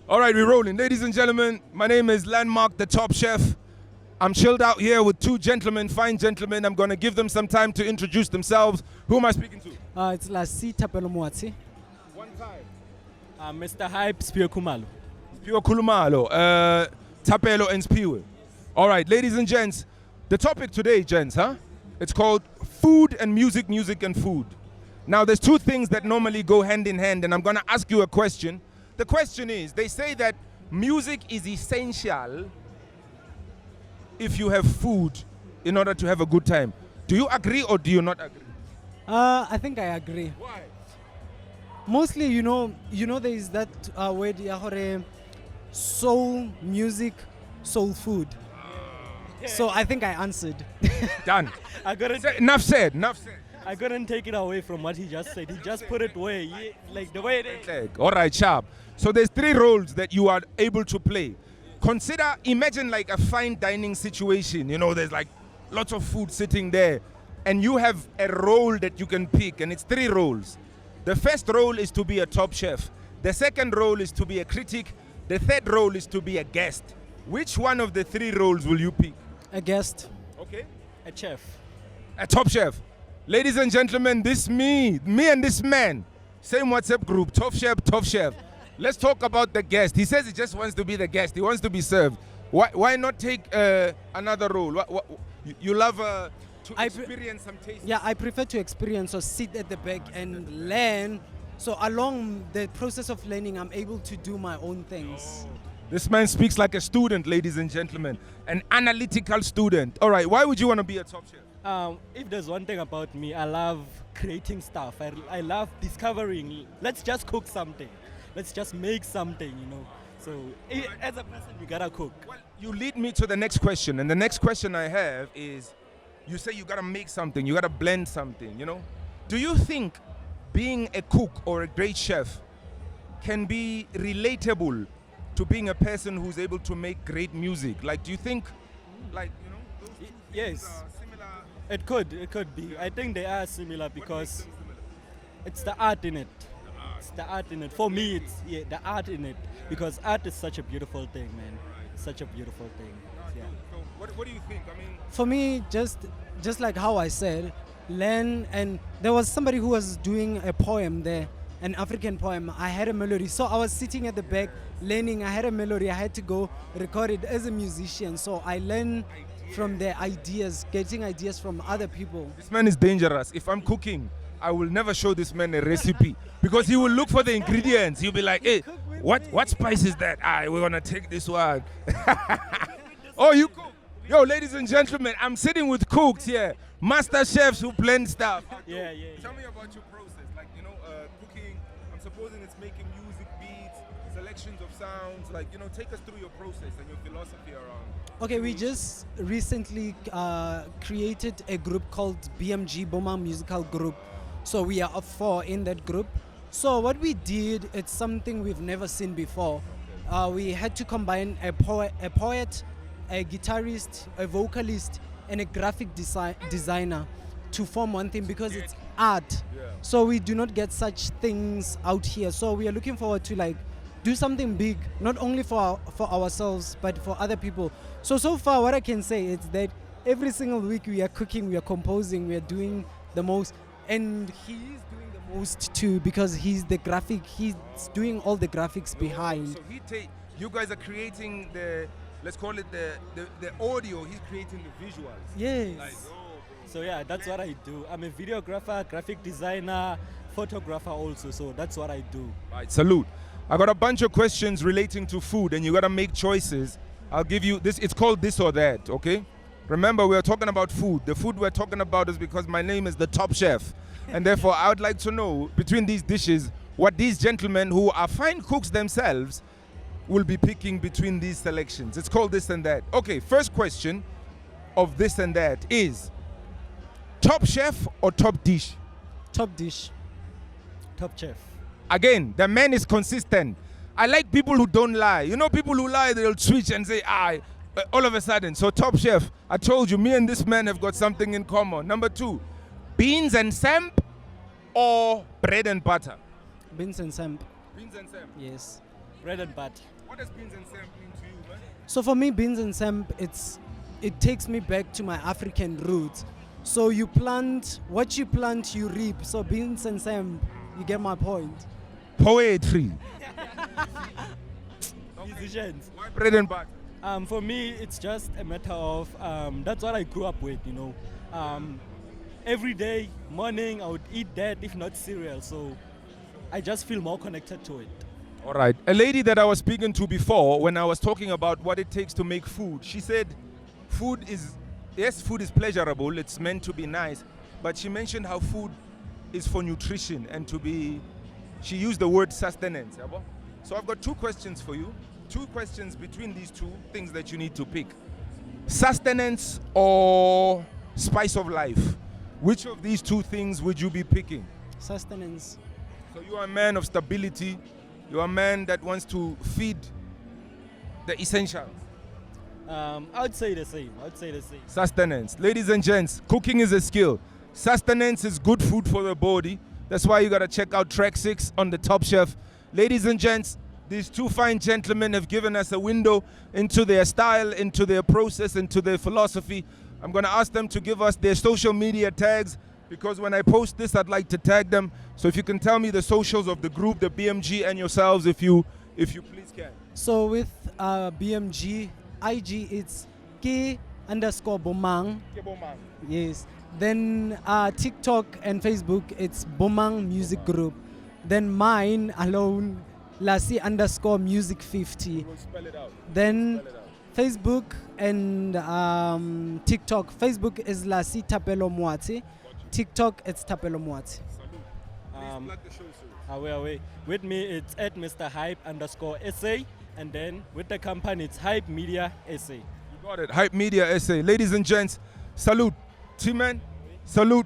All right, we're rolling. Ladies and gentlemen, my name is Landmark, the Top Chef. I'm chilled out here with two gentlemen, fine gentlemen. I'm going to give them some time to introduce themselves. Who am I speaking to? It's Thapelo Sphiwe. One time. Mr. Hype Sphiwe Kumalo. Sphiwe Kulumalo, Thapelo and Sphiwe. All right, ladies and gents, the topic today, gents, it's called food and music, music and food. Now, there's two things that normally go hand in hand, and I'm going to ask you a question. The question is, they say that music is essential if you have food in order to have a good time. Do you agree or do you not agree? I think I agree. Why? Mostly, you know, there is that word, soul music, soul food. So I think I answered. Done. I Enough said, enough said. I couldn't take it away from what he just said. He just put it way, like the way it is. All right, sharp. So there's three roles that you are able to play. Imagine like a fine dining situation. You know, there's like lots of food sitting there, and you have a role that you can pick, and it's three roles. The first role is to be a top chef. The second role is to be a critic. The third role is to be a guest. Which one of the three roles will you pick? A guest. Okay. A chef. A top chef. Ladies and gentlemen, this me and this man, same WhatsApp group, top chef, top chef. Let's talk about the guest. He says he just wants to be the guest. He wants to be served. Why not take another role? You love to experience some taste? Yeah, I prefer to experience or sit at the back and learn. So along the process of learning, I'm able to do my own things. This man speaks like a student, ladies and gentlemen, an analytical student. All right, why would you want to be a top chef? If there's one thing about me, I love creating stuff. I love discovering. Let's just cook something. Let's just make something, you know. So as a person, you gotta cook. Well, you lead me to the next question. And the next question I have is, you say you gotta make something, you gotta blend something, you know. Do you think being a cook or a great chef can be relatable to being a person who's able to make great music? Like, do you think, like, you know, those two things Yes. are similar? It could be. I think they are similar because it's the art in it. It's the art in it. For me, it's the art in it, because art is such a beautiful thing, man. It's such a beautiful thing. Yeah. So what do you think? I mean, For me, just like how I said, learn. And there was somebody who was doing a poem there, an African poem. I had a melody, so I was sitting at the back learning. I had a melody. I had to go record it as a musician. So I learn from their ideas, getting ideas from other people. this man is dangerous. If I'm cooking, I will never show this man a recipe because he will look for the ingredients. He'll be like, hey, what spice is that? We're going to take this one. Oh, you cook? Yo, ladies and gentlemen, I'm sitting with cooks here, master chefs who blend stuff. Yeah. Tell me about your process. Like, you know, cooking, I'm supposing it's making music, beats, selections of sounds. Like, you know, take us through your process and your philosophy around. Okay, we just recently created a group called BMG, Boma Musical Group. So we are of 4 in that group. So what we did, it's something we've never seen before. We had to combine a poet, a guitarist, a vocalist, and a graphic designer to form one thing, because it's art. Yeah. So we do not get such things out here. So we are looking forward to like do something big, not only for ourselves, but for other people. So far what I can say is that every single week we are cooking, we are composing, we are doing the most. And he is doing the most too, because he's doing all the graphics behind. So you guys are creating let's call it the audio, he's creating the visuals. Yes. Like, So yeah, that's what I do. I'm a videographer, graphic designer, photographer also. So that's what I do. right, salute. I got a bunch of questions relating to food, and you gotta make choices. I'll give you this, it's called this or that, okay? Remember, we are talking about food. The food we're talking about is because my name is the top chef. And therefore, I would like to know, between these dishes, what these gentlemen who are fine cooks themselves will be picking between these selections. It's called this and that. Okay, first question of this and that is, top chef or top dish? Top dish. Top chef. Again, the man is consistent. I like people who don't lie. You know, people who lie, they'll switch and say, all of a sudden. So top chef, I told you, me and this man have got something in common. Number 2, beans and samp or bread and butter? Beans and Samp. Beans and samp. Yes. Bread and butter. What does beans and Sam mean to you, man? So for me, beans and Sam, it takes me back to my African roots. So you plant, what you plant, you reap. So beans and Sam, you get my point. Poetry. Musicians. Why bread and butter? For me, it's just a matter of that's what I grew up with, you know. Every day, morning, I would eat that, if not cereal. So I just feel more connected to it. All right. A lady that I was speaking to before, when I was talking about what it takes to make food, she said, food is pleasurable. It's meant to be nice. But she mentioned how food is for nutrition and she used the word sustenance. Yabo? So I've got two questions for you. Two questions between these two things that you need to pick. Sustenance or spice of life? Which of these two things would you be picking? Sustenance. So you are a man of stability. You are a man that wants to feed the essentials. I would say the same. Sustenance. Ladies and gents, cooking is a skill. Sustenance is good food for the body. That's why you got to check out Track 6 on the Top Chef. Ladies and gents, these two fine gentlemen have given us a window into their style, into their process, into their philosophy. I'm going to ask them to give us their social media tags, because when I post this, I'd like to tag them. So if you can tell me the socials of the group, the BMG, and yourselves, if you please can. So with BMG, IG, it's K_Bomang. Yes. Then TikTok and Facebook, it's Bomang Music Group. Then mine alone, Lassie_music50. We'll spell it out. Then Spell it out. Facebook and TikTok. Facebook is Lassie Thapelo Mwati. TikTok, it's Thapelo Mwati. Please plug the show, sir. Away. With me, it's at Mr. Hype_SA. And then with the company, it's Hype Media SA. You got it. Hype Media SA. Ladies and gents, salute. T-Man, salute.